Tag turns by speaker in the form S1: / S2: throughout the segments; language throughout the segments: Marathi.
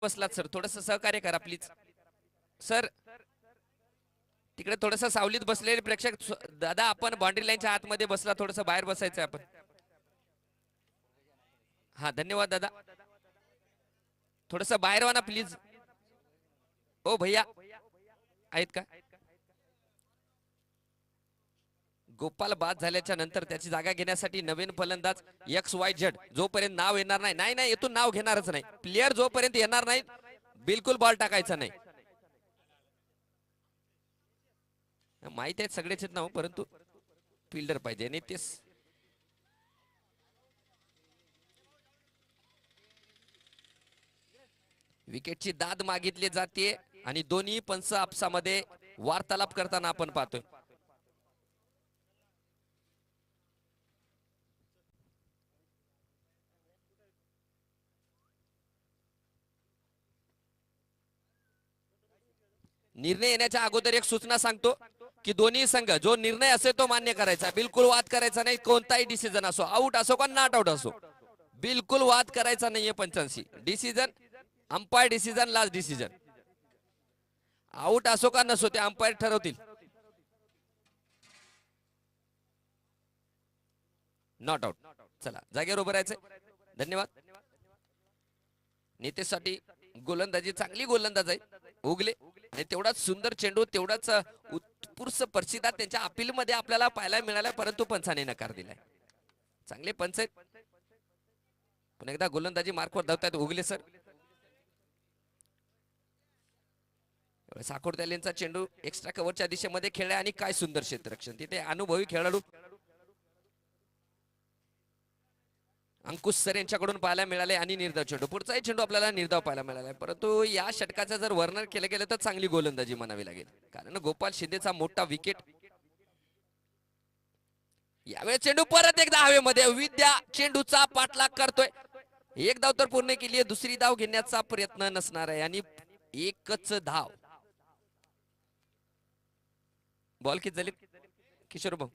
S1: बसलात सर, थोडस सहकार्य करा प्लीज सर. तिकडे थोडस सावलीत बसलेले प्रेक्षक दादा, आपण बाउंड्री लाईनच्या आतमध्ये बसला, थोडस बाहेर बसायचं आपण. हा धन्यवाद दादा, थोडस बाहेर वा ना प्लीज. ओ भैया आहेत का? गोपाल बाद झाल्याच्या नंतर त्याची जागा घेण्यासाठी नवीन फलंदाज XYZ जोपर्यंत नाव येणार नाही, नाही नाही येथून नाव घेणारच नाही, प्लेयर जोपर्यंत येणार नाही बिलकुल बॉल टाकायचा नाही. माहिती आहे सगळेच नाव, परंतु फिल्डर पाहिजे. आणि तेच विकेटची दाद मागितली जाते आणि दोन्ही पंच आपसामध्ये वार्तालाप करताना आपण पाहतोय. निर्णय येण्याच्या अगोदर एक सूचना सांगतो की दोन्ही संघ जो निर्णय असेल तो मान्य करायचा, बिलकुल वाद करायचा नाही. कोणताही डिसिजन असो, आउट असो का नॉट आउट असो, बिलकुल वाद करायचा नाहीये. पंचांशी decision, umpire decision, last decision. Out असो का नसो ते अंपायर ठरवतील. Not out. चला जागेवर उभं राहायचंय. धन्यवाद. नेतेसाठी गोलंदाजी चांगली गोलंदाज आहे उगले, आणि तेवढाच सुंदर चेंडू, तेवढाच उत्कृष्ट प्रसिद्ध त्यांच्या अपील मध्ये आपल्याला पाहायला मिळाला, परंतु पंचाने नकार दिलाय. चांगले पंच आहेत. पुन्हा एकदा गोलंदाजी मार्कवर धावतात उगले सर. साकोडत्यालेंचा चेंडू एक्स्ट्रा कव्हरच्या दिशेमध्ये खेळला आणि काय सुंदर क्षेत्ररक्षण, तिथे अनुभवी खेळाडू अंकुश सर यांच्याकडून पाहायला मिळाले आणि निर्धाव चेंडू. पुढचाही चेंडू आपल्याला निर्धाव पाहायला मिळाला, परंतु या षटकाचं जर वर्णन केलं गेलं तर चांगली गोलंदाजी म्हणावी लागेल, कारण गोपाल शिंदेचा मोठा विकेट. यावेळी चेंडू परत एकदा हवेमध्ये, विद्या चेंडूचा पाठलाग करतोय. एक धाव तर पूर्ण केली आहे, दुसरी धाव घेण्याचा प्रयत्न नसणार आहे आणि एकच धाव. बॉल किती झाली किशोर भाऊ?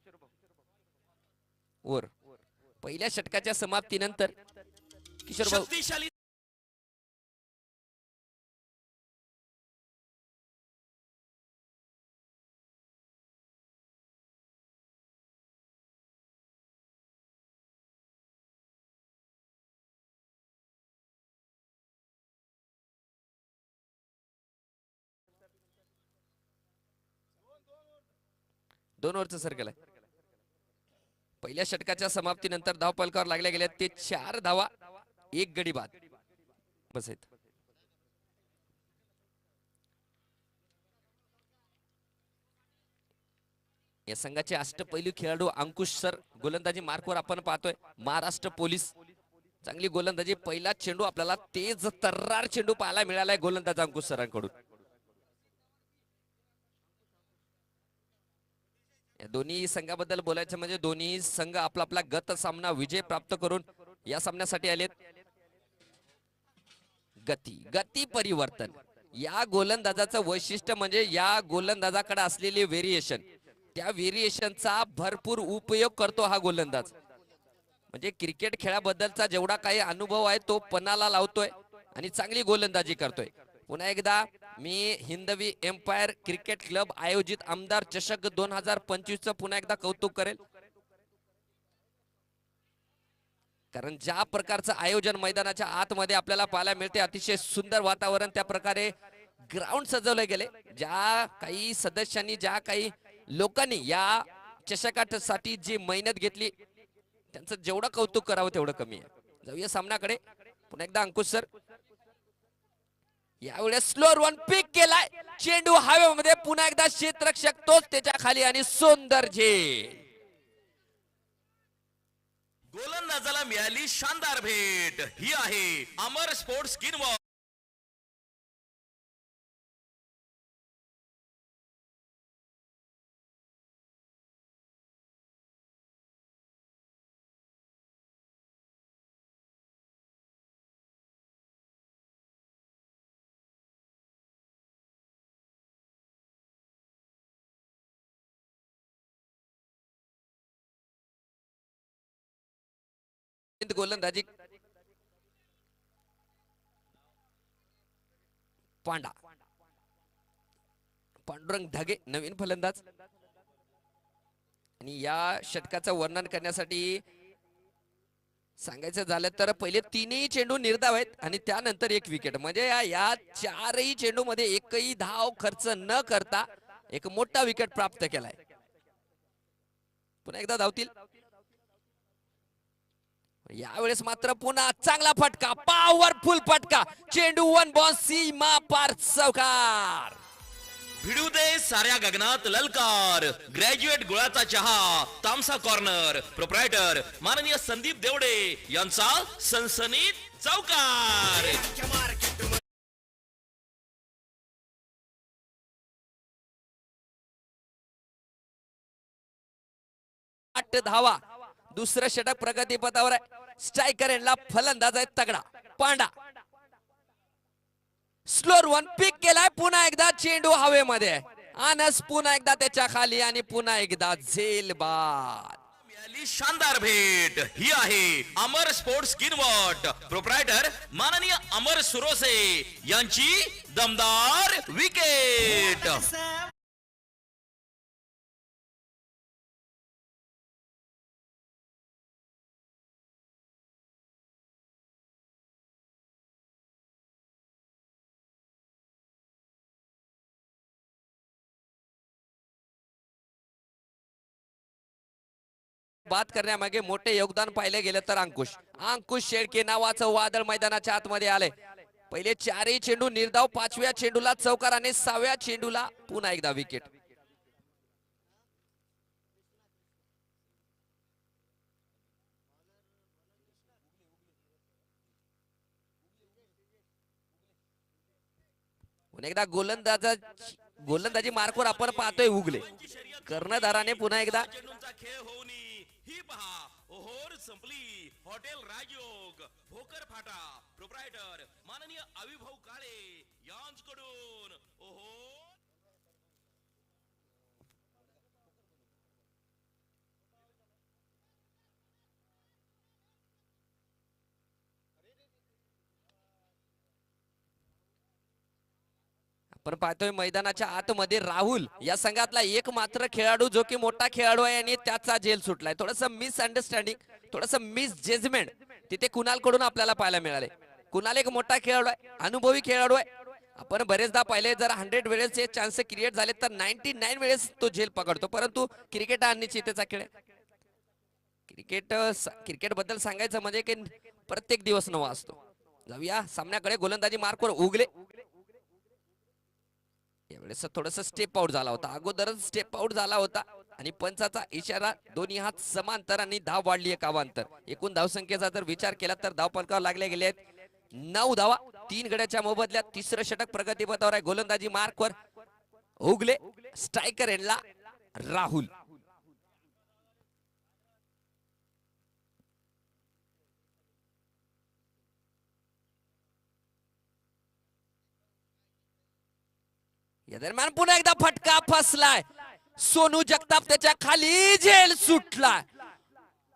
S1: वर पहिल्या षटकाच्या समाप्तीनंतर किशोर भाऊ दोन ओव्हरचा सर्कल आहे. पहिल्या षटकाच्या समाप्तीनंतर धाव फलकावर लागल्या गेल्या ते 4 धावा, एक गडी बाद बस आहेत. या संघाचे अष्टपैलू खेळाडू अंकुश सर गोलंदाजी मार्कवर आपण पाहतोय. महाराष्ट्र पोलीस चांगली गोलंदाजी, पहिला चेंडू आपल्याला तेज तर्रार चेंडू पाहायला मिळालाय गोलंदाज अंकुश सरांकडून. या दोन्ही संघाबद्दल बोलायचं म्हणजे दोन्ही संघ आपला आपला गत सामना विजय प्राप्त करून या सामन्यासाठी आलेत. गती गती परिवर्तन या गोलंदाजाचं वैशिष्ट्य म्हणजे या गोलंदाजाकडे असलेले व्हेरिएशन, त्या व्हेरिएशनचा भरपूर उपयोग करतो हा गोलंदाज. म्हणजे क्रिकेट खेळाबद्दलचा जेवढा काही अनुभव आहे तो पणाला लावतोय आणि चांगली गोलंदाजी करतोय. पुन्हा एकदा मी हिंदवी एम्पायर क्रिकेट क्लब आयोजित आमदार चषक 2025 चं पुन्हा एकदा कौतुक करेल, कारण ज्या प्रकारचं आयोजन मैदानाच्या आतमध्ये आपल्याला पाहायला मिळते, अतिशय सुंदर वातावरण, त्या प्रकारे ग्राउंड सजवले गेले. ज्या काही सदस्यांनी, ज्या काही लोकांनी या चषकासाठी जी मेहनत घेतली त्यांचं जेवढं कौतुक करावं तेवढं कमी आहे. जाऊया सामन्याकडे. पुन्हा एकदा अंकुश सर, यावेळेस स्लोअर वन पिक केलाय, चेंडू हवेमध्ये, पुन्हा एकदा क्षेत्ररक्षक तोच त्याच्या खाली आणि सुंदर झेल.
S2: गोलंदाजाला मिळाली शानदार भेट. ही आहे अमर स्पोर्ट्स स्किन वॉल.
S1: गोलंदाजी पांडा. पांडुरंग ढगे नवीन फलंदाज. आणि या षटकाचं वर्णन करण्यासाठी सांगायचं झालं तर पहिले तीनही चेंडू निर्धाव आहेत आणि त्यानंतर एक विकेट. म्हणजे या चारही चेंडू मध्ये एकही धाव खर्च न करता एक मोठा विकेट प्राप्त केलाय. पुन्हा एकदा धावतील. यावेळेस मात्र पुन्हा चांगला फटका, पॉवरफुल फटका, चेंडू वन बॉल सीमा पार चौकार.
S2: भिडू दे साऱ्या गगनात ललकार. ग्रॅज्युएट गुळाचा चहा, तामसा कॉर्नर, प्रोप्रायटर माननीय संदीप देवडे यांचा सनसनीत चौकार.
S1: 8 धावा. दुसरं षटक प्रगतीपथावर आहे. स्ट्रायकर यांना फलंदाज आहे तगडा. पांडा स्लोअर वन पिक केलाय. पुन्हा एकदा चेंडू हवेमध्ये. आनस पुन्हा एकदा त्याच्या खाली आणि पुन्हा एकदा झेल बाद.
S2: मिळाली शानदार भेट. ही आहे अमर स्पोर्ट्स स्किनवॉट, प्रोप्रायटर माननीय अमर सुरोसे यांची दमदार विकेट.
S1: बात करण्यामागे मोठे योगदान पाहिले गेलं तर अंकुश शेळके नावाचं वादळ मैदानाच्या आतमध्ये आले. पहिले चारही चेंडू निर्धाव, 5व्या चेंडूला चौकार आणि 6व्या चेंडूला पुन्हा एकदा विकेट. पुन्हा एकदा गोलंदाजी मार्कवर आपण पाहतोय उगले. कर्णधाराने पुन्हा एकदा
S2: चेंडूंचा खेळ होऊन ही पहा ओहोर संपली. हॉटेल राजयोग, भोकर फाटा, प्रोप्रायटर माननीय अविभाऊ काळे यांच्याकडून ओहोर.
S1: आपण पाहतोय मैदानाच्या आतमध्ये राहुल या संघातला एक मात्र खेळाडू जो की मोठा खेळाडू आहे आणि त्याचा जेल सुटलाय. थोडस मिसअंडरस्टँडिंग, थोडस मिस जजमेंट तिथे कुणाल कडून आपल्याला पाहायला मिळाले. कुणाल एक मोठा खेळाडू आहे, अनुभवी खेळाडू आहे. आपण बरेचदा पाहिले जर 100 वेळेस चान्स क्रिएट झाले तर 99 वेळेस तो जेल पकडतो. परंतु क्रिकेट हा निश्चितचा खेळ आहे. क्रिकेट बद्दल सांगायचं म्हणजे की प्रत्येक दिवस नवा असतो. जाऊया सामन्याकडे. गोलंदाजी मार्कवर उगले. यावेळेस थोडस स्टेप आउट झाला होता, अगोदरच स्टेप आउट झाला होता आणि पंचाचा इशारा. दोन्ही हात समांतर आणि धाव वाढली आहे कावांतर. एकूण धावसंख्येचा जर विचार केला तर धाव फलकावर लागले गेले आहेत 9 धावा 3 गड्याच्या मोबदल्यात. तिसरं षटक प्रगतीपथावर आहे. गोलंदाजी मार्कवर उगले. स्ट्रायकर यांना राहुल. या दरम्यान पुन्हा एकदा फटका फसलाय. सोनू जगताप त्याच्या खाली, जेल सुटला.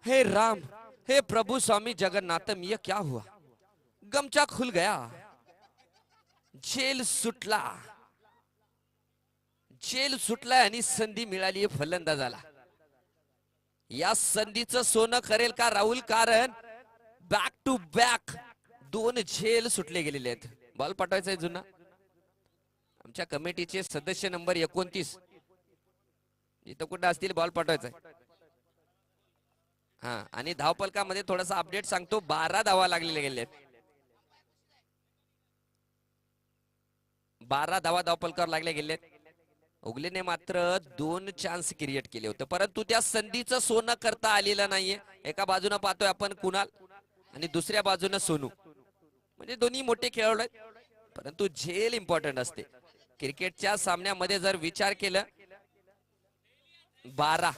S1: हे राम, हे प्रभु स्वामी जगन्नाथम, ये क्या हुआ? गमचा खुल गया. जेल सुटला. जेल सुटलाय आणि संधी मिळाली फलंदाजाला. या संधीचं सोनं करेल का राहुल? कारण बॅक टू बॅक 2 झेल सुटले गेलेले आहेत. बॉल पाठवायचा आहे जुना. आमच्या कमिटीचे सदस्य नंबर 29 इथं कुठे असतील बॉल पाठवायचा. हा, आणि धावफलकामध्ये थोडासा अपडेट सांगतो. 12 धावा लागलेले गेले आहेत. 12 धावा धावफलकावर लागले गेले आहेत. उगलेने मात्र 2 चान्स क्रिएट केले होते, परंतु त्या संधीचं सोनं करता आलेलं नाहीये. एका बाजूने पाहतोय आपण कुणाल आणि दुसऱ्या बाजूने सोनू. म्हणजे दोन्ही मोठे खेळाडू आहेत, परंतु झेल इम्पॉर्टंट असते क्रिकेटच्या सामन्यामध्ये. जर विचार केलं 12,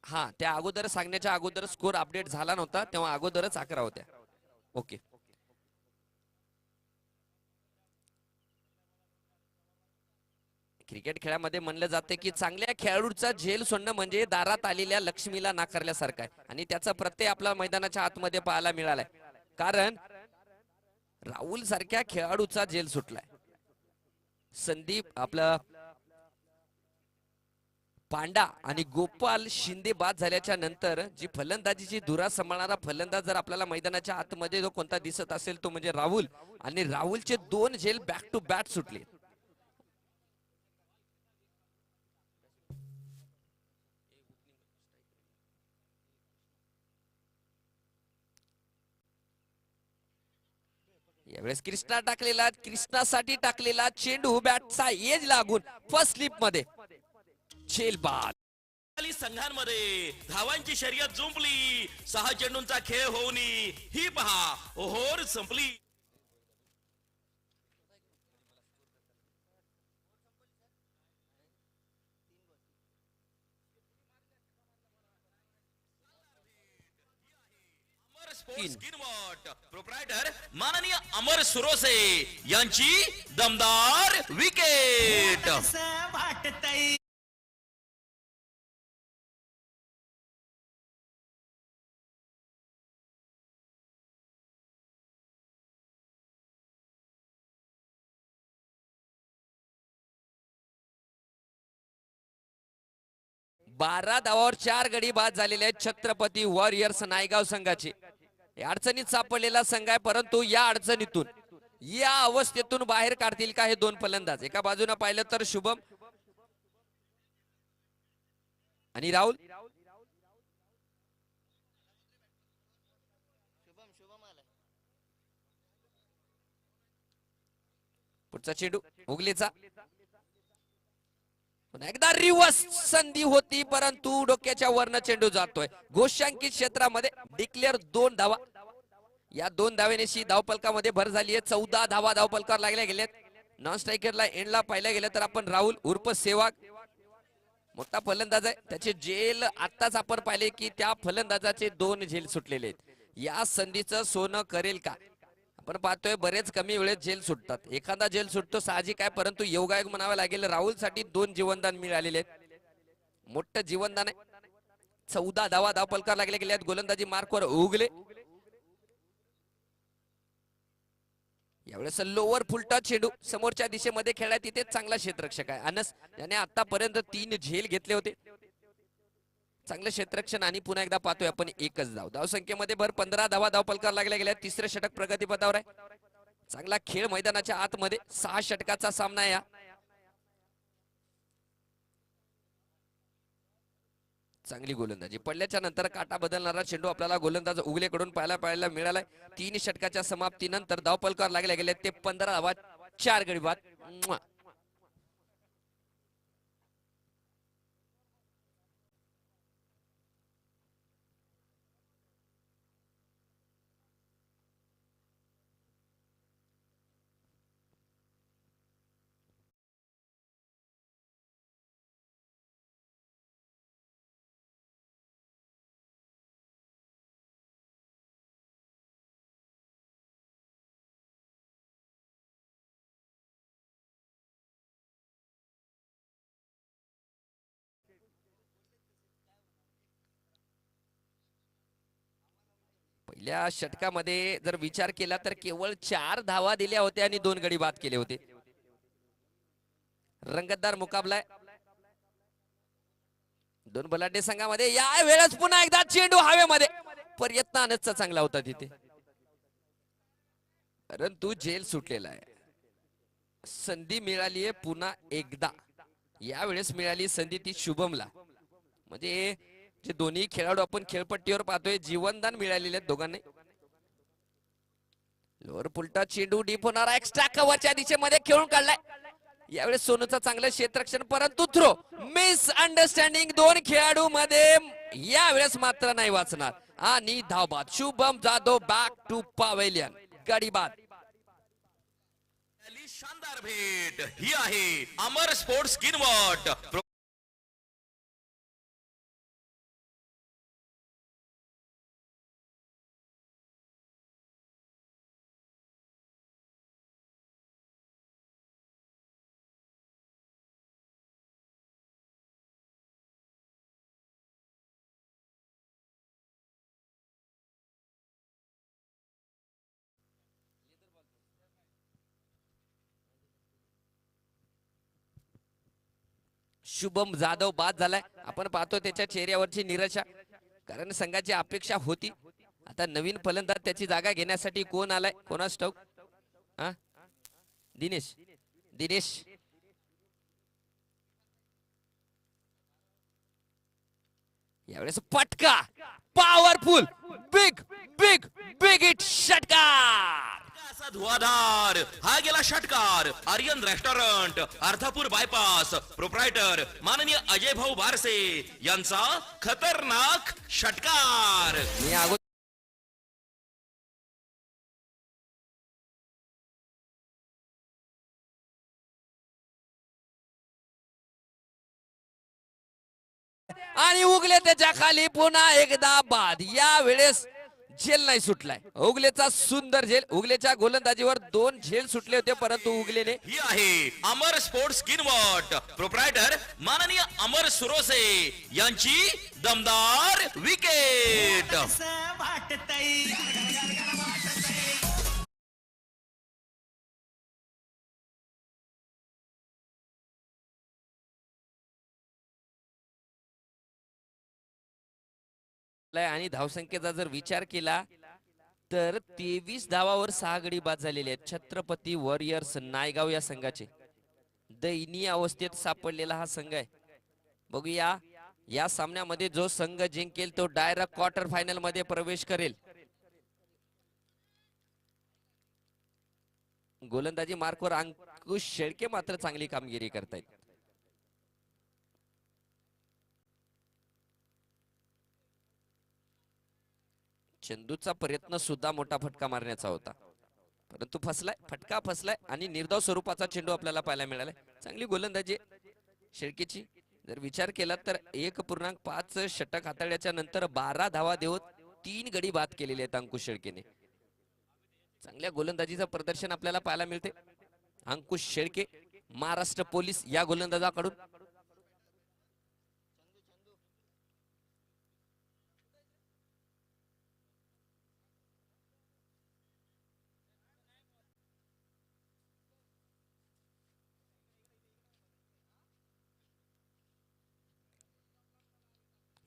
S1: हा त्या अगोदर सांगण्याच्या अगोदर स्कोर अपडेट झाला नव्हता, तेव्हा अगोदरच 11 होत्या. ओके. क्रिकेट खेळामध्ये म्हणलं जाते की चांगल्या खेळाडूचा झेल सोडणं म्हणजे दारात आलेल्या लक्ष्मीला नाकारल्यासारखं आहे, आणि त्याचा प्रत्यय आपल्या मैदानाच्या आतमध्ये पाहायला मिळालाय. कारण राहुल सारख्या खेळाडूचा जेल सुटलाय. संदीप आपला पांडा आणि गोपाल शिंदे बाद झाल्याच्या नंतर जी फलंदाजीची धुरा सांभाळणारा फलंदाज जर आपल्याला मैदानाच्या आतमध्ये जो कोणता दिसत असेल तो म्हणजे राहुल. आणि राहुलचे 2 झेल बॅक टू बॅक सुटले. यावेळेस कृष्णासाठी टाकलेला चेंडू बॅटचा एज लागून फर्स्ट स्लिप मध्ये झेल बाद.
S2: संघांमध्ये धावांची शर्यत जुंपली. 6 चेंडूंचा खेळ होऊन ही पहा ओहोर संपली. स्पोर्ट्स स्किनवॉट प्रोप्रायटर माननीय अमर सुरोसे यांची दमदार विकेट.
S3: वाटतय
S1: 12 धावावर 4 गडी बाद झालेले आहेत छत्रपती वॉरियर्स नायगाव संघाचे. अडचणीत सापडलेला संघ आहे, परंतु या अडचणीतून या अवस्थेतून बाहेर काढतील का हे 2 फलंदाज. एका बाजूने पाहिलं तर शुभम आणि राहुल. पुढचा चेंडू उगलेचा. एकदा रिवर्स संधी होती, परंतु डोक्याच्या वरनं चेंडू जातोय. घोषांकित क्षेत्रामध्ये डिक्लेअर 2 धावा. या 2 धावेनेशी धावपलकामध्ये भर झाली आहे. 14 धावा धावपलकावर लागल्या गेल्यात. नॉन स्ट्रायकरला एंडला पाहिलं गेलं तर आपण राहुल उर्फ सेवाग मोठा फलंदाज आहे. त्याचे झेल आताच आपण पाहिले की त्या फलंदाजाचे 2 झेल सुटलेले आहेत. या संधीचं सोनं करेल का. आपण पाहतोय बरेच कमी वेळेत जेल सुटतात. एखादा जेल सुटतो साहजिक आहे, परंतु योगायोग म्हणावं लागेल. राहुल साठी 2 जीवनदान मिळालेले आहेत. मोठं जीवनदान आहे. 14 धावा धावपलकार लागले गेले आहेत. गोलंदाजी मार्कवर उगले. यावेळेस लोअर फुलटा चेंडू समोरच्या दिशेमध्ये खेळला. तिथे चांगला क्षेत्ररक्षक आहे अनस, याने आतापर्यंत 3 झेल घेतले होते. चांगलं क्षेत्ररक्षण आणि पुन्हा एकदा पाहतोय आपण एकच धाव. धावसंख्येमध्ये भर 15 धावा धावपलकार लागल्या गेल्या. 3रं षटक प्रगतीपथावर आहे. चांगला खेळ मैदानाच्या आतमध्ये. 6 षटकाचा सामना आहे. चांगली गोलंदाजी पडल्याच्या नंतर काटा बदलणारा चेंडू आपल्याला गोलंदाज उगलेकडून पाहायला मिळालाय. 3 षटकाच्या समाप्तीनंतर धावपलकार लागल्या गेले ते 15 धावा 4 गडी बाद. पहिल्या षटकामध्ये जर विचार केला तर केवळ 4 धावा दिल्या होत्या आणि 2 गडी बाद केले होते. रंगतदार मुकाबला आहे 2 बलाढ्य संघामध्ये. या वेळेस पुन्हा एकदा चेंडू हवेमध्ये. प्रयत्न अनसचा चांगला होता तिथे, परंतु जेल सुटलेला आहे. संधी मिळाली आहे पुन्हा एकदा. यावेळेस मिळाली संधी ती शुभमला. म्हणजे जे दोन्ही खेळाडू आपण खेळपट्टीवर पाहतोय जीवनदान मिळालेले आहेत दोघांनी. लोअर पुलटा चेंडू डीप होणारा एक्स्ट्रा कव्हरच्या दिशेमध्ये खेळून काढलाय. यावेळेस सोनूचं चांगलं क्षेत्ररक्षण, परंतु थ्रो मिस अंडरस्टँडिंग 2 खेळाडू मध्ये. यावेळेस मात्र नाही वाचणार आणि धावबाद. Shubham Jadhav back to pavilion. गडी बाद.
S2: शानदार भेट ही आहे अमर स्पोर्ट्स स्किनवॉट
S1: शुभम जाधव बाद झालाय. आपण पाहतो त्याच्या चेहऱ्यावरची निराशा, कारण संघाची अपेक्षा होती. आता नवीन फलंदाज त्याची जागा घेण्यासाठी कोण आलाय कोणास ठाऊक. हा दिनेश दिनेश यावेळेस पटका powerful big big big hit षटकार.
S2: असा धुवाधार हा गेला षटकार. Aryan restaurant, Ardhapur bypass, proprietor माननीय अजय भाऊ बारसे यांचा खतरनाक षटकार.
S1: मी अगोदर आणि उगले त्याच्या खाली पुन्हा एकदा बाद. या वेळेस झेल नाही सुटलाय. उगलेचा सुंदर झेल. उगलेच्या गोलंदाजीवर 2 झेल सुटले होते, परंतु उगलेने
S2: ही आहे अमर स्पोर्ट्स स्किनवॉट, प्रोप्रायटर माननीय अमर सुरोसे यांची दमदार विकेट.
S3: असं वाटतंय.
S1: आणि धावसंख्येचा जर विचार केला तर 23 धावावर 6 गडी बाद झालेले आहेत. छत्रपती वॉरियर्स नायगाव या संघाचे दयनीय अवस्थेत सापडलेला हा संघ आहे. बघूया या सामन्यामध्ये जो संघ जिंकेल तो डायरेक्ट क्वार्टर फायनल मध्ये प्रवेश करेल. गोलंदाजी मार्कवर अंकुश शेळके मात्र चांगली कामगिरी करतायत. चंदूचा प्रयत्न सुद्धा मोठा फटका मारण्याचा होता, परंतु फसलाय. फटका फसलाय आणि निर्धाव स्वरूपाचा चेंडू आपल्याला पाहायला मिळालाय. चांगली गोलंदाजी शेळकेची. जर विचार केला तर 1.5 षटक हाताळल्याच्या नंतर 12 धावा देऊन 3 गडी बाद केलेले आहेत अंकुश शेळकेने. चांगल्या गोलंदाजीचं प्रदर्शन आपल्याला पाहायला मिळते. अंकुश शेळके महाराष्ट्र पोलीस या गोलंदाजाकडून.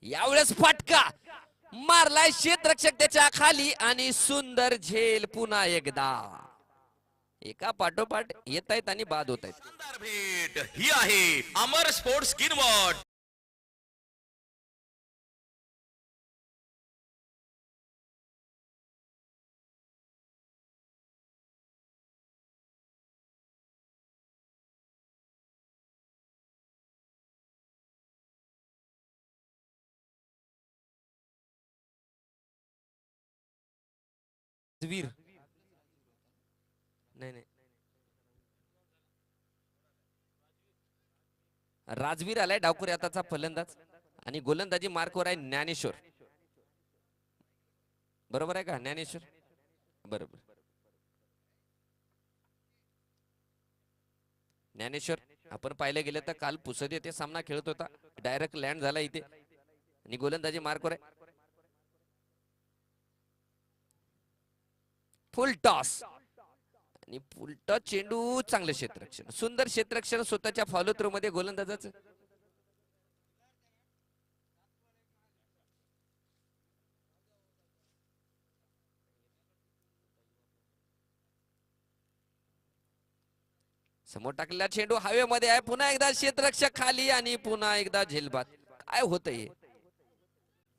S1: यावेळेस फटका मारलाय क्षेत्ररक्षक त्याच्या खाली आणि सुंदर झेल पुन्हा एकदा. एका पाठोपाठ येत आहेत आणि बाद होत आहेत.
S2: शानदार भेट ही आहे अमर स्पोर्ट्स स्किनवॉट.
S1: राजवीर नाही नाही राजवीर आलाय डावखुरी हाताचा फलंदाज आणि गोलंदाजी मार्कवर आहे ज्ञानेश्वर. बरोबर आहे का ज्ञानेश्वर? बरोबर. ज्ञानेश्वर आपण पाहिलं गेलं तर काल पुसद येथे सामना खेळत होता. डायरेक्ट लँड झाला इथे आणि गोलंदाजी मार्कवर आहे. फुल टॉस आणि फुलटा चेंडू. चांगलं क्षेत्ररक्षण, सुंदर क्षेत्ररक्षण स्वतःच्या फॉलो थ्रो मध्ये गोलंदाजाचं. समोर टाकलेला चेंडू हवेमध्ये आहे. पुन्हा एकदा क्षेत्ररक्षक खाली आणि पुन्हा एकदा झेलबाद. काय होतंय?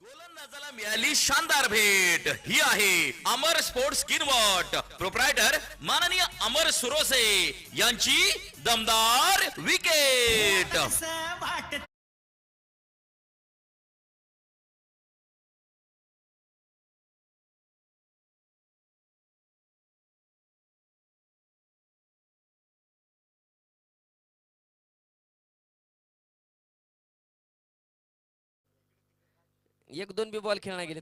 S2: गोलंदाजाला मिळाली शानदार भेट ही आहे अमर स्पोर्ट्स स्किनवॉट, प्रोप्रायटर माननीय अमर सुरोसे यांची दमदार विकेट.
S3: असं वाटतंय.
S1: एक दोन बी बॉल खेळणार गेले.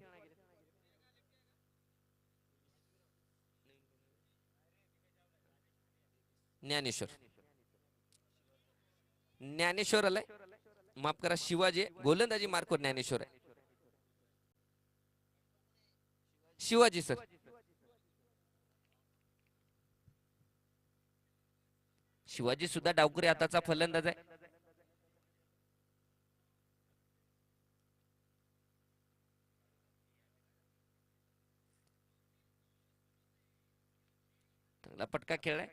S1: ज्ञानेश्वर ज्ञानेश्वर आलाय. माफ करा शिवाजी. गोलंदाजी मार्कवर ज्ञानेश्वर आहे. शिवाजी सर. शिवाजी सुद्धा डावखुरी हाताचा फलंदाज आहे. चांगला फटका खेळलाय.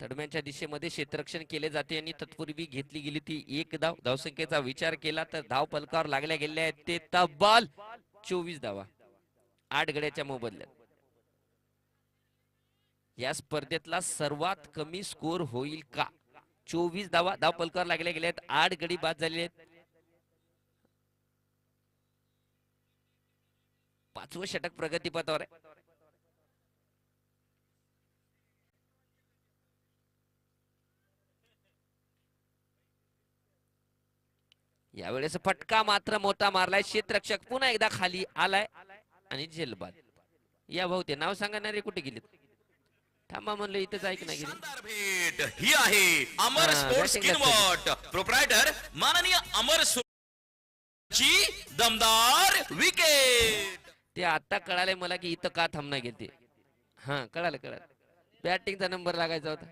S1: तडम्यांच्या दिशेमध्ये क्षेत्ररक्षण केले जाते आणि तत्पूर्वी घेतली गेली ती एक धाव. धावसंख्येचा विचार केला तर धाव फलकावर लागल्या गेल्या आहेत ते तब्बल 24 धावा 8 गड्याच्या मोबदल्यात. या स्पर्धेतला सर्वात कमी स्कोर होईल का? 24 धावा धाव फलकावर लागल्या गेल्या आहेत. 8 गडी बाद झालेले आहेत. 5वं षटक प्रगतीपथावर आहे. यावेळेस फटका मात्र मोठा मारलाय. क्षेत्ररक्षक पुन्हा एकदा खाली आलाय आणि झेलबाद. या भाऊ ते नाव सांगणारे कुठे गेलेत? थांबा म्हणलं इथंच ऐक ना गेली.
S2: शानदार भेट ही आहे अमर
S1: हा,
S2: स्पोर्ट्स
S1: batting
S2: किनवट प्रोप्रायटर माननीय अमर ची दमदार विकेट.
S1: ते आता कळाले मला की इथं का थांबना गेलते. हा कळालं कळालं. बॅटिंगचा नंबर लागायचा होता.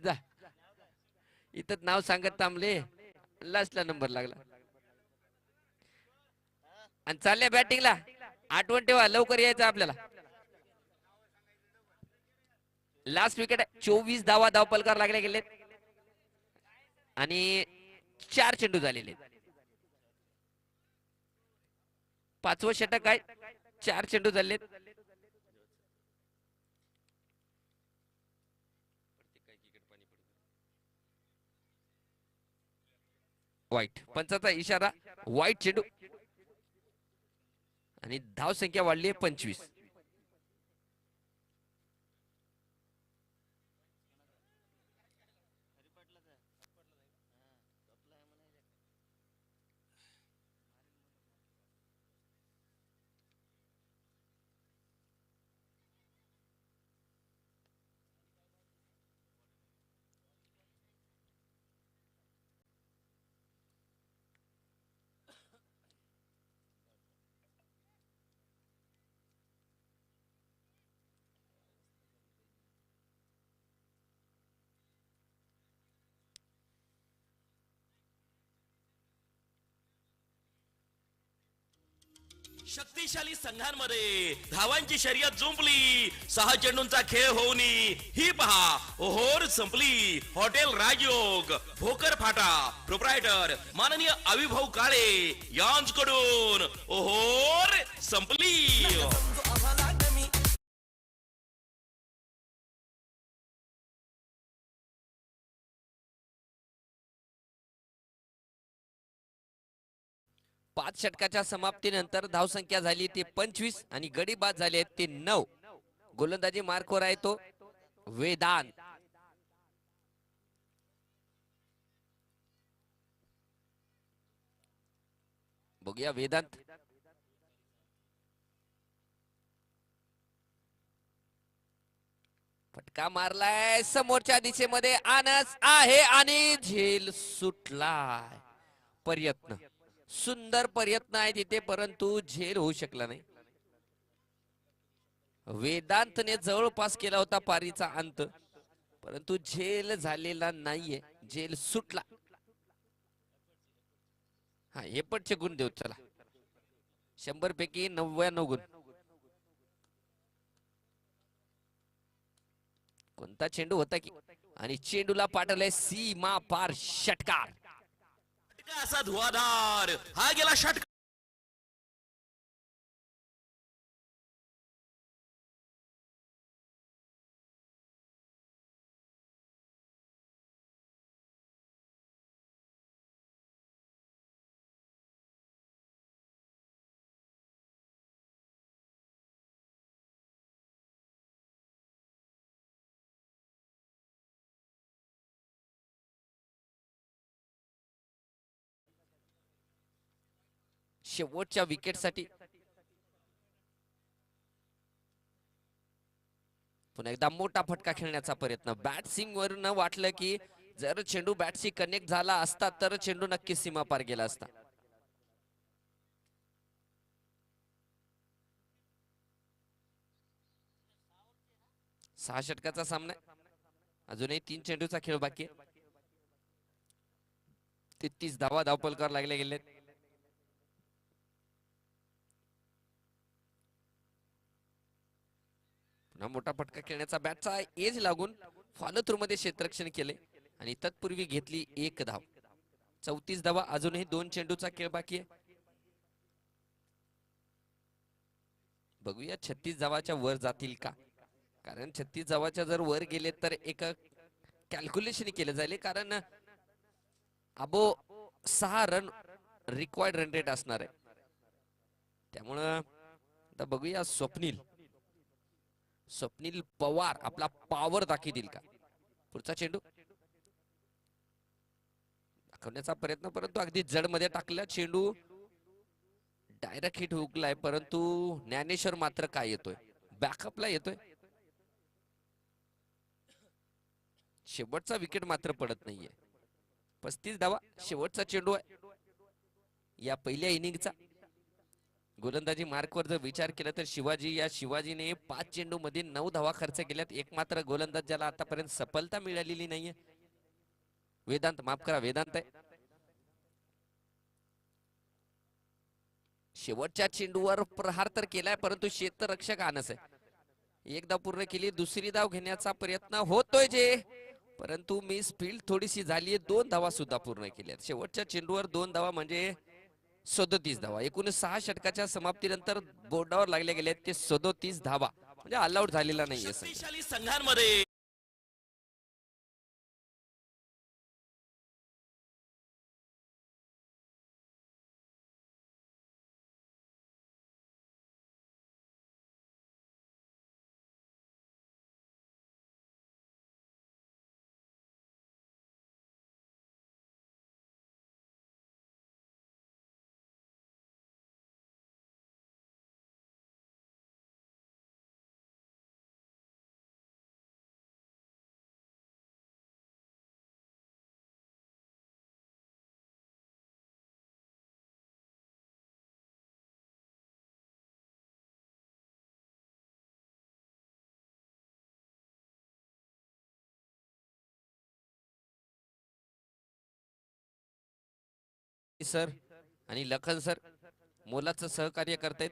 S1: जा इथं नाव सांगत थांबले. लास्टला नंबर लागला आणि चालल्या बॅटिंगला. आठवण ठेवा लवकर यायचं आपल्याला. लास्ट विकेट 24 धावा धाव फलकावर लागल्या गेलेत आणि 4 चेंडू झालेले. 5वं षटक आहे. 4 चेंडू झालेत. वाईट पंचाचा इशारा. वाईट चेंडू आणि धाव संख्या वाढली आहे 25.
S2: शक्तिशाली संघांमध्ये धावांची शर्यत जुंपली. 6 चेंडूंचा खेळ होऊन ही पहा ओहोर संपली. हॉटेल राजयोग भोकर फाटा प्रोप्रायटर माननीय अविभाऊ काळे यांच्याकडून ओहोर संपली.
S1: 5 षटकाच्या समाप्तीनंतर धावसंख्या झाली ते 25 आणि गडी बाद झाले ते 9. गोलंदाजी मार्कवर आहे तो वेदांत. बघूया वेदांत फटका मारलाय समोरच्या दिशेमध्ये. आनस आहे आणि झेल सुटलाय. प्रयत्न सुंदर प्रयत्न आहे तिथे परंतु झेल होऊ शकला नाही. वेदांतने जवळपास केला होता पारीचा अंत परंतु झेल झालेला नाहीये. झेल सुटला. हा हे पटचे गुण देऊ. चला 100 पैकी 99 गुण. कोणता चेंडू होता की आणि चेंडूला पाठवलाय सीमा पार षटकार.
S2: असा धुवाधार हा गेला षटकार.
S1: शेवटच्या विकेटसाठी पुन्हा एकदा मोठा फटका खेळण्याचा प्रयत्न. बॅट्सिंग वरून वाटलं की जर चेंडू बॅटशी कनेक्ट झाला असता तर चेंडू नक्कीच सीमा पार गेला असता. सहा षटकाचा सामना. अजूनही 3 चेंडूचा खेळ बाकी आहे. 33 धावा धावपलकार लागले गेले. पुन्हा मोठा फटका खेळण्याचा बॅटचा एज लागून फॉलो थ्रू मध्ये क्षेत्ररक्षण केले आणि तत्पूर्वी घेतली एक धाव. 34 धावा. अजूनही 2 चेंडूचा खेळ बाकी आहे. बघूया 36 धावाच्या वर जातील का, कारण 36 धावाच्या जर वर गेले तर एक कॅल्क्युलेशन केलं जाईल, कारण अबो 6 रन रिक्वायर्ड रन रेट असणार आहे. त्यामुळं आता बघूया स्वप्नील पवार आपला पॉवर दाखवतील का. पुढचा चेंडू दाखवण्याचा प्रयत्न, परंतु अगदी जड मध्ये टाकला चेंडू. डायरेक्ट हिट हुकलाय, परंतु ज्ञानेश्वर मात्र काय येतोय, बॅकअपला येतोय. शेवटचा विकेट मात्र पडत नाहीये. 35 धावा शेवटचा चेंडू आहे या पहिल्या इनिंगचा. गोलंदाजी मार्कवर जर विचार केला तर शिवाजीने 5 चेंडू मध्ये 9 धावा खर्च केल्यात. एक मात्र गोलंदाज ज्याला आतापर्यंत सफलता मिळालेली नाहीये वेदांत आहे. शेवटच्या चेंडूवर प्रहार तर केलाय, परंतु क्षेत्ररक्षक आनस आहे. एकदा पूर्ण केली, दुसरी धाव घेण्याचा प्रयत्न होतोय परंतु मिस फील्ड थोडीशी झालीये. 2 धावा सुद्धा पूर्ण केल्यात. शेवटच्या चेंडूवर 2 धावा म्हणजे 37 धावा. एकूण 6 षटकाच्या समाप्तीनंतर बोर्डावर लागले गेले ते 37 धावा, म्हणजे ऑल आउट झालेला नाहीये.
S2: शक्तिशाली संघांमध्ये
S1: सर आणि लखन सर मोलाचं सहकार्य करतायत.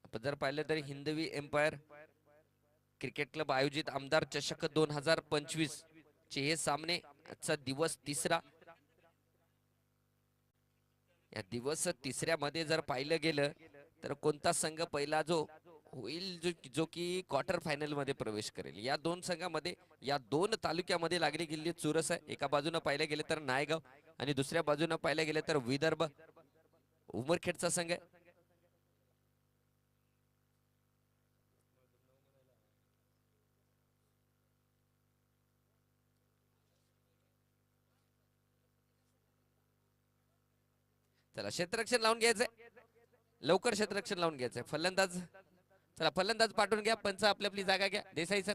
S1: आपण जर पाहिलं तर हिंदवी एम्पायर क्रिकेट क्लब आयोजित आमदार चषक 2025 चे हे सामने आजचा दिवस 3रा. या दिवस 3ऱ्या मध्ये जर पाहिलं गेलं तर कोणता संघ पहिला जो होईल जो की क्वार्टर फायनल मध्ये प्रवेश करेल. या 2 संघामध्ये या 2 तालुक्यामध्ये लागली गेलेली चुरस आहे. एका बाजूने पाहिलं गेले तर नायगाव आणि दुसऱ्या बाजूने पाहिलं गेले तर विदर्भ उमरखेडचा संघ आहे. चला क्षेत्ररक्षण लावून घ्यायचंय, लवकर क्षेत्ररक्षण लावून घ्यायचंय. फलंदाज चला फलंदाज पाठवून घ्या. पंच आपली जागा घ्या. देसाई सर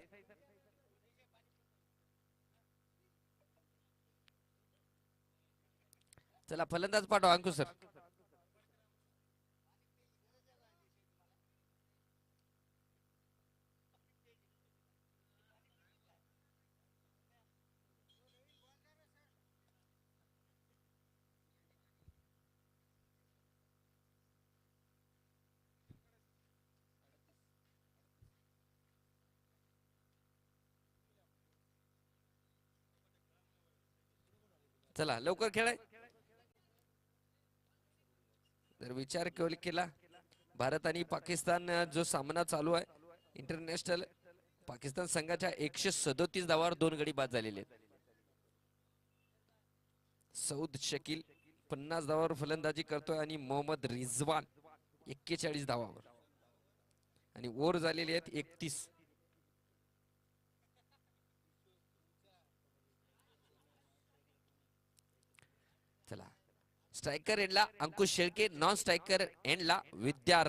S1: चला फलंदाज पाठवा. अंकुश सर चला लवकर खेळाय. जर विचार केला भारत आणि पाकिस्तान जो सामना चालू आहे इंटरनॅशनल, पाकिस्तान संघाच्या 137 धावावर 2 गडी बाद झालेले आहेत. सौद शकील 50 धावावर फलंदाजी करतोय आणि मोहम्मद रिजवान 41 धावावर आणि ओव्हर झालेले आहेत 31. चला स्ट्रायकर एंडला अंकुश शेळके, नॉन स्ट्रायकर एंडला विद्या.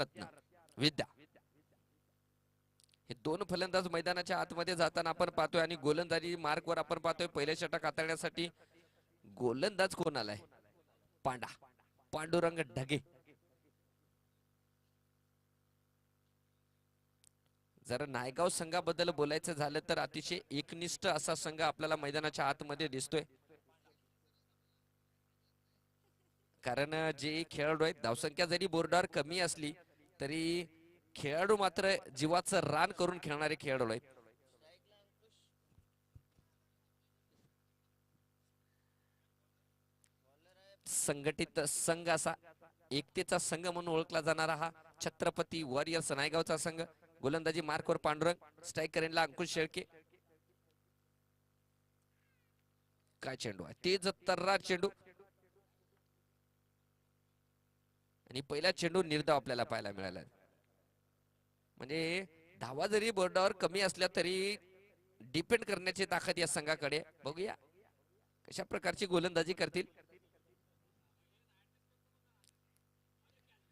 S1: हे 2 फलंदाज मैदानाच्या आतमध्ये जाताना आपण पाहतोय आणि गोलंदाजी मार्कवर आपण पाहतोय पहिल्या षटक हाताळण्यासाठी गोलंदाज कोण आलाय, पांडुरंग ढगे. जर नायगाव संघाबद्दल बोलायचं झालं तर अतिशय एकनिष्ठ असा संघ आपल्याला मैदानाच्या आतमध्ये दिसतोय. कारण जे खेळाडू आहेत धावसंख्या जरी बोर्डावर कमी असली तरी खेळाडू मात्र जीवाचं रान करून खेळणारे खेळाडू आहेत. संघटित संघ असा एकतेचा संघ म्हणून ओळखला जाणारा हा छत्रपती वॉरियर्स नायगावचा संघ. गोलंदाजी मार्कवर पांडुरंग, स्ट्रायकर एंडला अंकुश शेळके. काय चेंडू आहे, तेज तर्रार चेंडू आणि पहिला चेंडू निर्धाव आपल्याला पाहायला मिळाला. म्हणजे धावा जरी बोर्डावर कमी असल्या तरी डिपेंड करण्याची ताकद या संघाकडे. बघूया कशा प्रकारची गोलंदाजी करतील.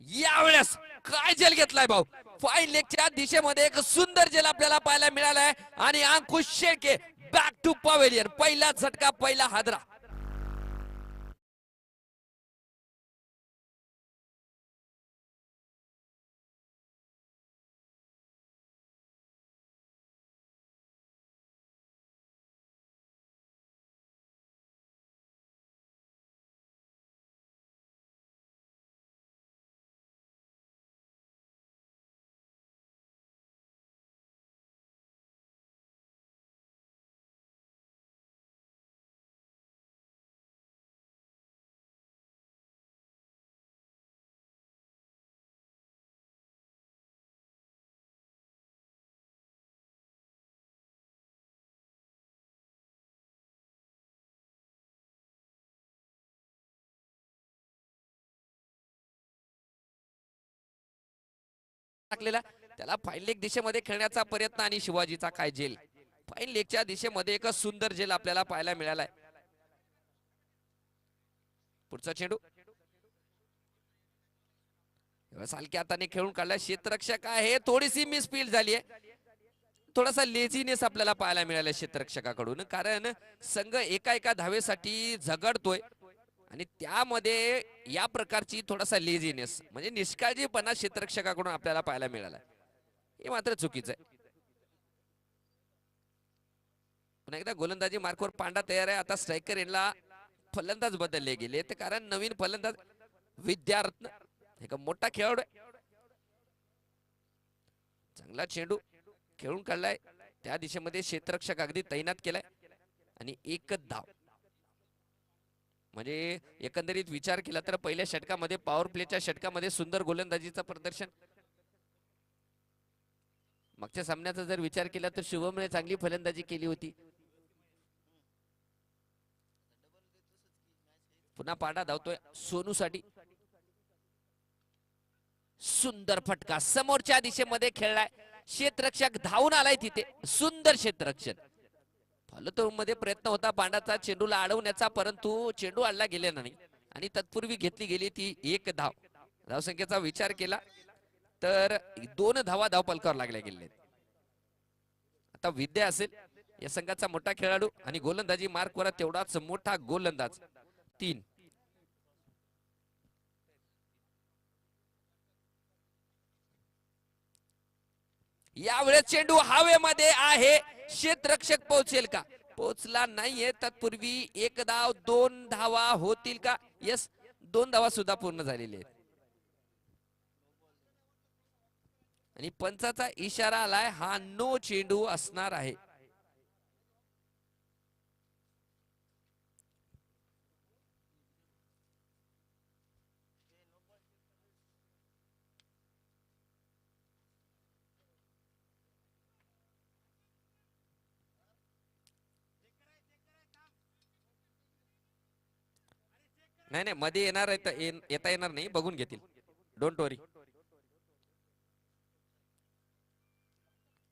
S1: यावेळेस काय झेल घेतलाय भाऊ, फाईन लेगच्या दिशेमध्ये एक सुंदर झेल आपल्याला पाहायला मिळालाय आणि अंकुश शेळके बॅक टू पवेलियन. पहिला झटका, पहिला हादरा. टाकलेला त्याला फाईन लेग दिशेमध्ये खेळण्याचा प्रयत्न आणि शिवाजीचा काय झेल. फाईन लेगच्या दिशेमध्ये एक सुंदर झेल आपल्याला पाहायला मिळालाय. पुढचा चेंडू सालक्या हाताने खेळून काढला. क्षेत्ररक्षक आहे, थोडीशी मिसफील्ड झाली आहे. थोडासा लेझीनेस आपल्याला पाहायला मिळाला क्षेत्ररक्षकाकडून, कारण संघ एका धावेसाठी झगडतोय आणि त्यामध्ये या प्रकारची थोडासा लेझीनेस म्हणजे निष्काळजीपणा क्षेत्ररक्षकाकडून आपल्याला पाहायला मिळाला. हे मात्र चुकीचं आहे. पुन्हा एकदा गोलंदाजी मार्कवर पांडा तयार आहे. आता स्ट्रायकर यांना फलंदाज बदलले गेले ते, कारण नवीन फलंदाज विद्यारत्न एक मोठा खेळाडू आहे. चांगला चेंडू खेळून काढलाय, त्या दिशेमध्ये क्षेत्ररक्षक अगदी तैनात केलाय आणि एक धाव. म्हणजे एकंदरीत विचार केला तर पहिल्या षटकामध्ये पॉवर प्लेच्या षटकामध्ये सुंदर गोलंदाजीचं प्रदर्शन. मागच्या सामन्याचा जर विचार केला तर शुभमने चांगली फलंदाजी केली होती. पुन्हा पांडा धावतोय सोनूसाठी. सुंदर फटका समोरच्या दिशेमध्ये खेळलाय, क्षेत्ररक्षक धावून आलाय तिथे. सुंदर क्षेत्ररक्षण. फॉलो मध्ये प्रयत्न होता पांडाचा चेंडूला अडवण्याचा, परंतु चेंडू अडला गेला नाही आणि तत्पूर्वी घेतली गेली ती एक धाव. धावसंख्येचा विचार केला तर 2 धावा धावपलकावर लागल्या गेले. आता विद्या असेल या संघाचा मोठा खेळाडू आणि गोलंदाजी मार्कवर तेवढाच मोठा गोलंदाज 3. यावेळेस चेंडू हवेमध्ये आहे, क्षेत्ररक्षक पोहोचेल का? पोहोचला नाहीये. तत्पूर्वी एक धाव, 2 धावा होतील का? यस, 2 धावा सुद्धा पूर्ण झालेले आहेत आणि पंचाचा इशारा आलाय, हा नो चेंडू असणार आहे. नाही नाही, मध्ये येणार येता येणार नाही, बघून घेतील, डोंट वरी.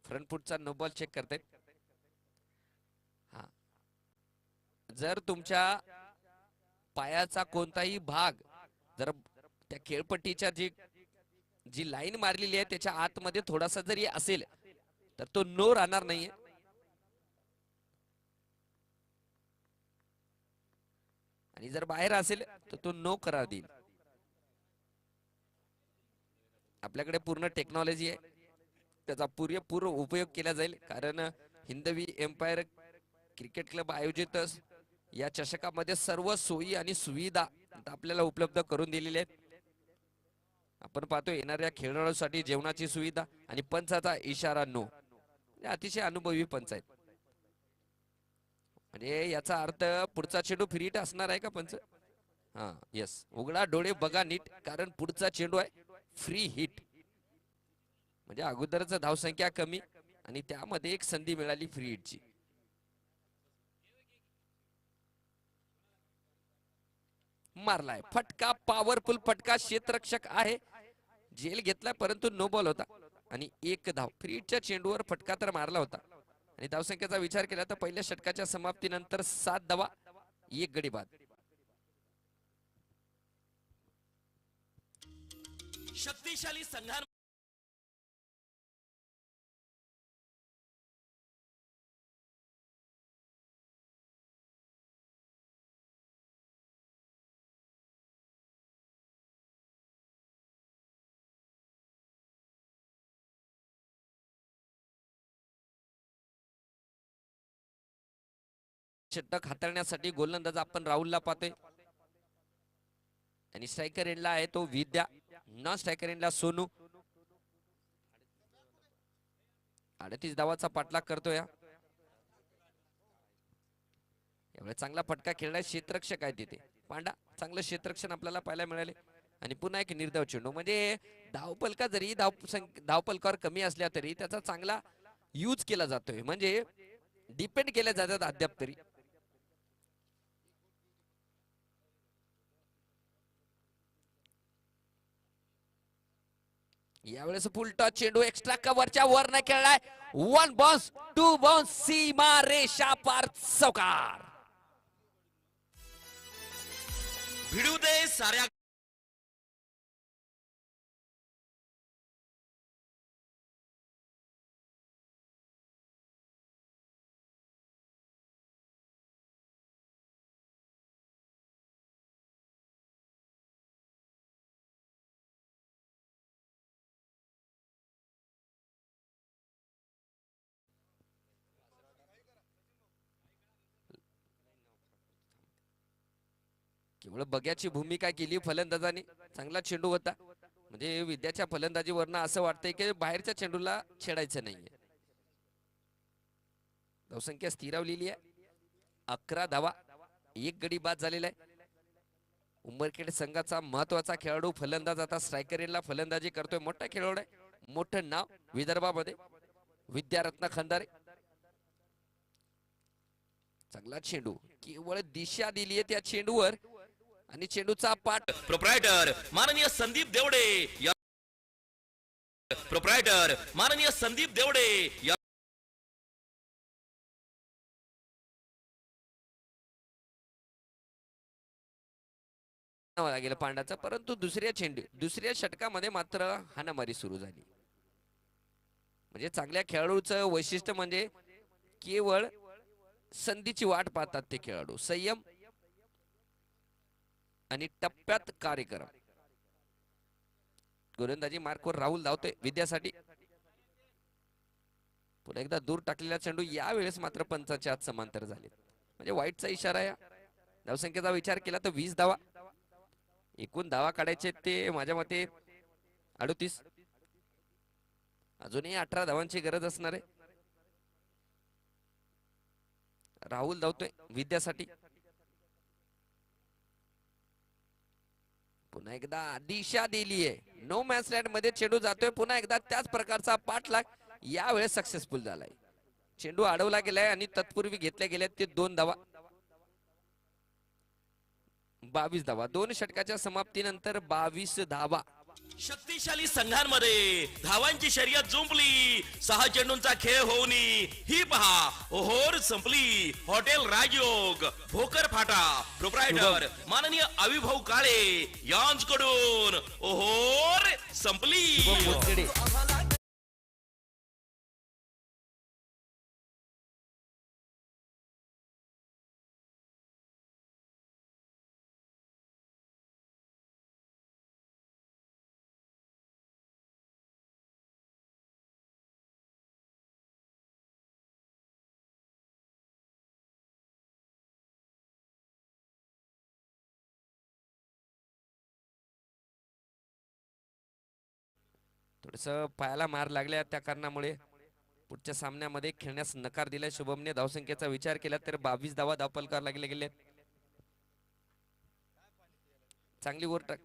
S1: फ्रंट फुटचा नो बॉल चेक करतायत. हा, जर तुमच्या पायाचा कोणताही भाग जर त्या खेळपट्टीच्या जी लाईन मारलेली आहे त्याच्या आतमध्ये थोडासा जरी असेल तर तो नो राहणार नाहीये. आणि जर बाहेर असेल तर तो नो करार देईल. आपल्याकडे पूर्ण टेक्नॉलॉजी आहे, त्याचा पुरेपूर उपयोग केला जाईल, कारण हिंदवी एम्पायर क्रिकेट क्लब आयोजित या चषकामध्ये सर्व सोयी आणि सुविधा आता आपल्याला उपलब्ध करून दिलेले आहेत. आपण पाहतो येणाऱ्या खेळाडूसाठी जेवणाची सुविधा आणि पंचाचा इशारा नो. अतिशय अनुभवी पंच आहेत. म्हणजे याचा अर्थ पुढचा चेंडू फ्री हिट असणार आहे का पंच? हा येस, उघडा डोळे बघा नीट, कारण पुढचा चेंडू आहे फ्री हिट. म्हणजे अगोदरच धावसंख्या कमी आणि त्यामध्ये एक संधी मिळाली फ्री हिटची. मारलाय फटका, पॉवरफुल फटका, क्षेत्ररक्षक आहे, जेल घेतलाय परंतु नो बॉल होता आणि एक धाव. फ्री हिटच्या चेंडूवर फटका तर मारला होता आणि धावसंख्येचा विचार केला तर पहिल्या षटकाच्या समाप्तीनंतर 7 धावा, 1 गडी बाद.
S2: शक्तिशाली संघां
S1: षटक हाताळण्यासाठी गोलंदाज आपण राहुलला पाहतोय आणि स्ट्रायकर एंडला आहे तो विद्या, नॉन स्ट्रायकर एंडला सोनू. 38 धावाचा पाठलाग करतोय. एवढा चांगला फटका खेळलाय, क्षेत्ररक्षक आहे तिथे पांडा. चांगलं क्षेत्ररक्षण आपल्याला पाहायला मिळाले आणि पुन्हा एक निर्धाव चेंडू. म्हणजे धावपलका जरी धावपलकावर कमी असल्या तरी त्याचा चांगला यूज केला जातोय, म्हणजे डिपेंड केल्या जातात अद्याप तरी. यावेळेस फुल टॉस चेंडू एक्स्ट्रा कव्हरच्या वर नाही खेळलाय. 1 बाउन्स 2 बाउन्स, सीमा रेषा पार चौकार.
S2: भिडू दे साऱ्या
S1: केवळ बग्याची भूमिका केली फलंदाजाने. चांगला चेंडू होता, म्हणजे विद्याच्या फलंदाजीवरनं असं वाटतंय की बाहेरच्या चेंडूला छेडायचं नाहीये. धावसंख्या स्थिरावलेली आहे, 11 धावा, 1 गडी बाद झालेला आहे. उमरखेड संघाचा महत्वाचा खेळाडू फलंदाज आता स्ट्रायकर एंडला फलंदाजी करतोय. मोठा खेळाडू आहे, मोठं नाव विदर्भामध्ये, विद्यारत्न खंदारे. चांगला चेंडू, केवळ दिशा दिली आहे त्या चेंडूवर आणि चेंडूचा पाठ.
S2: प्रोप्रायटर माननीय संदीप देवडे या प्रोप्रायटर माननीय संदीप देवडे या
S1: लागेल पांडाचा, परंतु दुसऱ्या षटकामध्ये मात्र हाणामारी सुरू झाली. म्हणजे चांगल्या खेळाडूचं वैशिष्ट्य म्हणजे केवळ संधीची वाट पाहतात ते खेळाडू. संयम आणि टप्प्यात कार्यक्रम. गोलंदाजी मार्कवर राहुल धावतोय विद्यासाठी. पुन्हा एकदा दूर टाकलेला चेंडू, यावेळेस मात्र पंचाच्या हात समांतर झाले, म्हणजे वाईटचा इशारा. या धावसंख्येचा विचार केला तर 20 धावा, एकूण धावा काढायचे ते माझ्या मते 38. अजूनही 18 धावांची गरज असणार आहे. राहुल धावतोय विद्यासाठी. पुन्हा एकदा दिशा दिली आहे, नो मॅच लँड मध्ये चेंडू जातोय. पुन्हा एकदा त्याच प्रकारचा पाठलाग, यावेळेस सक्सेसफुल झालाय. चेंडू अडवला गेलाय आणि तत्पूर्वी घेतल्या गेल्या ते 2 धावा. 22 धावा, 2 षटकाच्या समाप्तीनंतर 22 धावा.
S2: शक्तिशाली संघांमध्ये धावांची शर्यत जुंपली. 6 चेंडूंचा खेळ होऊन ही पहा ओहोर संपली. हॉटेल राजयोग भोकर फाटा प्रोप्रायटर माननीय अविभाऊ काळे यांच्याकडून ओहोर संपली.
S1: थोडस पायाला मार लागल्या त्या कारणामुळे पुढच्या सामन्यामध्ये खेळण्यास नकार दिलाय शुभमने. धावसंख्येचा विचार केला तर 22 धावा धावपलकार लागले गेले. चांगली वर टाक.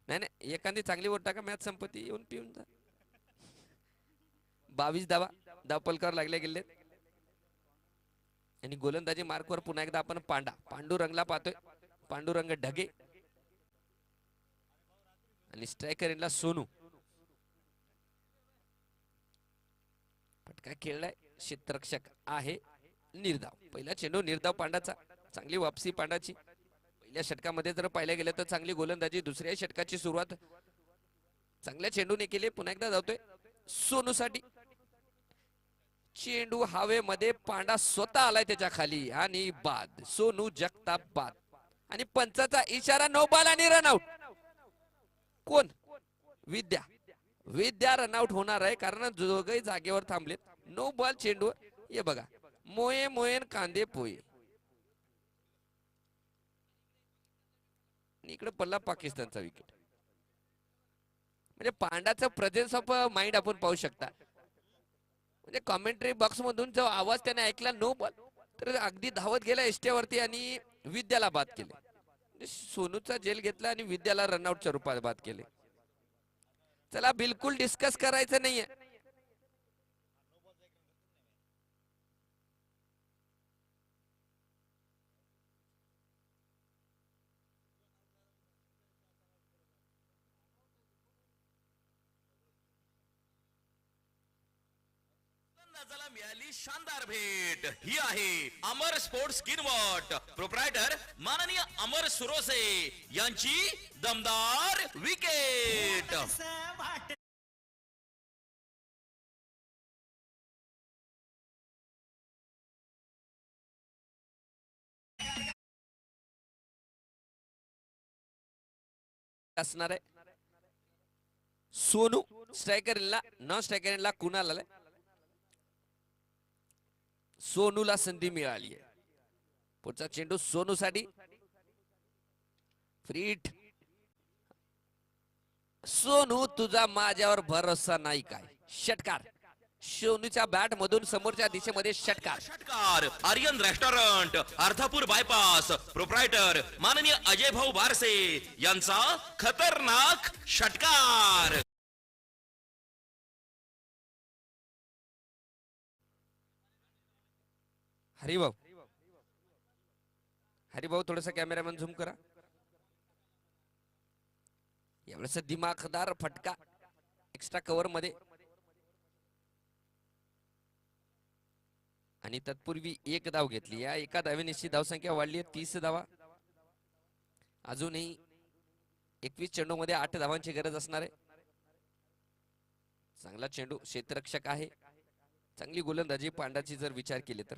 S1: नाही नाही, एखादी चांगली वर टाका, मॅच संपत्ती येऊन पिऊन जा. 22 धावा धावपलकार लागले गेले. आणि गोलंदाजी मार्कवर पुन्हा एकदा आपण पांडुरंगला पाहतोय. पांडुरंग ढगे आणि स्ट्रायकर सोनू. फटका खेळलाय, क्षेत्ररक्षक आहे निर्धाव. पहिला चेंडू निर्धाव पांडाचा. चांगली वापसी पांडाची. पहिल्या षटकामध्ये जर पाहिलं गेलं तर चांगली गोलंदाजी. दुसऱ्या षटकाची सुरुवात चांगल्या चेंडूने केली. पुन्हा एकदा जातोय सोनू साठी. चेंडू हवेमध्ये, पांडा स्वतः आलाय त्याच्या खाली आणि बाद. सोनू जगताप बाद. आणि पंचाचा इशारा, नो बॉल आणि रनआउट. कोण? विद्या रनआउट होणार आहे कारण दोघही जागेवर थांबलेत. नो बॉल चेंडू. हे बघा, मोये मोयन कांदे पोये. इकडे पडला पाकिस्तानचा विकेट. म्हणजे पांडाचं प्रेझेन्स ऑफ माइंड आपण पाहू शकता. म्हणजे कॉमेंट्री बॉक्स मधून जो आवाज त्याने ऐकला नो बॉल, तर अगदी धावत गेला एसटीवरती आणि विद्याला बाद केले. म्हणजे सोनूचा जेल घेतला आणि विद्याला रनआउटच्या रूपात बाद केले. चला, बिलकुल डिस्कस करायचं नाहीये.
S2: गोलंदाजाला मिळाली शानदार भेट. ही आहे अमर स्पोर्ट्स किनवट, प्रोप्रायटर माननीय अमर सुरोसे यांची दमदार विकेट.
S3: असं वाटत
S1: असणार आहे. सोनू स्ट्रायकरला, नॉन स्ट्रायकरला कुणाल आलाय. सोनूला संधी मिळाली आहे. पुढचा चेंडू सोनू साठी. फ्रीट. सोनू, तुझा माझ्यावर भरोसा नाही काय? षटकार. सोनूच्या बॅट मधून समोरच्या दिशेमध्ये षटकार.
S2: षटकार Aryan restaurant, Ardhapur bypass, proprietor माननीय अजय भाऊ बारसे यांचा खतरनाक षटकार.
S1: हरिभाऊ, हरिभाऊ थोडस कॅमेरामॅन झूम करा. एवढस दिमागदार फटका एक्स्ट्रा कव्हर मध्ये. आणि तत्पूर्वी एक धाव घेतली. या एका धावेनिशी धावसंख्या वाढली आहे 30 धावा. अजूनही 21 चेंडू मध्ये 8 धावांची गरज असणार आहे. चांगला चेंडू, क्षेत्ररक्षक आहे. चांगली गोलंदाजी पांडाची जर विचार केले तर.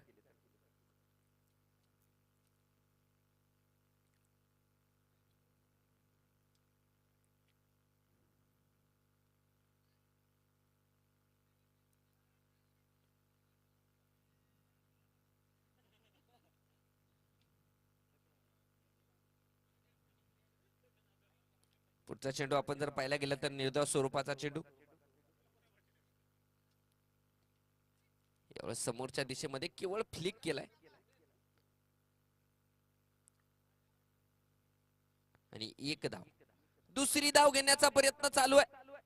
S1: पुढचा चेंडू आपण जर पाहायला गेलं तर निर्धाव स्वरूपाचा चेंडू. एवढं समोरच्या दिशेमध्ये केवळ फ्लिक केलाय. आणि एक धाव. दुसरी धाव घेण्याचा प्रयत्न चालू आहे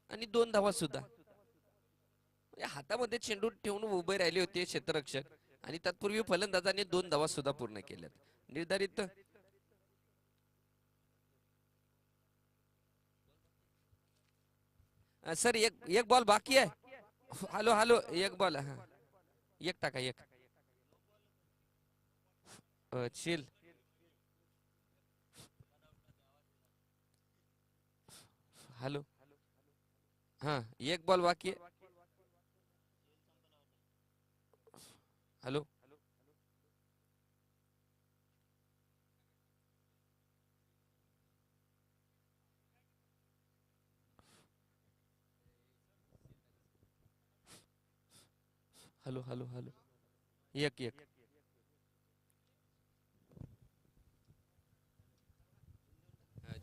S1: आणि 2 धावा सुद्धा. हातामध्ये चेंडू ठेवून उभे राहिले होते क्षेत्ररक्षक आणि तत्पूर्वी फलंदाजाने 2 धावा सुद्धा पूर्ण केल्यात. निर्धारित सर, एक बॉल बाकी आहे. हॅलो हॅलो, एक बॉल. हा, एक टाका, एक. चिल. हॅलो. हा, एक बॉल बाकी आहे. हॅलो. हॅलो हॅलो हॅलो, एक एक.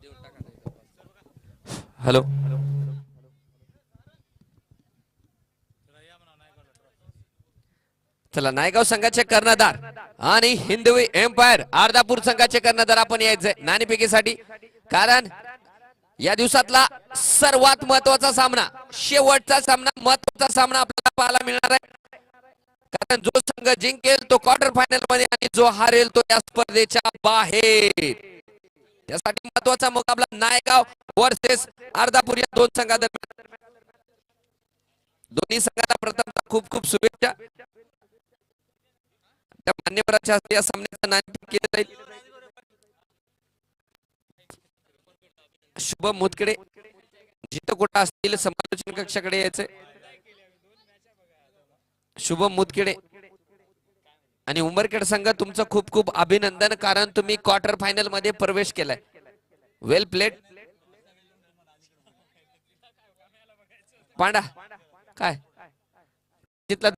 S1: देऊन टाका. हॅलो. चला नायगाव संघाचे कर्णधार आणि हिंदवी एम्पायर अर्धापूर संघाचे कर्णधार आपण यायचंय नाणेफेकीसाठी, कारण या दिवसातला सर्वात महत्वाचा सामना, शेवटचा सामना, महत्वाचा सामना आपल्याला पाहायला मिळणार आहे. कारण जो संघ जिंकेल तो क्वार्टर फायनल मध्ये आणि जो हारेल तो या स्पर्धेच्या बाहेर. त्यासाठी महत्वाचा मुकाबला नायगाव वर्सेस अर्धापूर या दोन संघादरम्यान. दोन्ही संघाला प्रथम खूप खूप शुभेच्छा. त्या मान्यवरांच्या हस्ते या सामन्याचं नाणेफेक केलं जाईल. शुभम मुतकडे जिथं कुठं असतील समालोचन कक्षाकडे यायचे. शुभम मुतकडे आणि उमरखेड संघ तुमचं खूप खूप अभिनंदन, कारण तुम्ही क्वार्टर फायनल मध्ये प्रवेश केलाय. वेल प्लेड. पांडा काय तिथला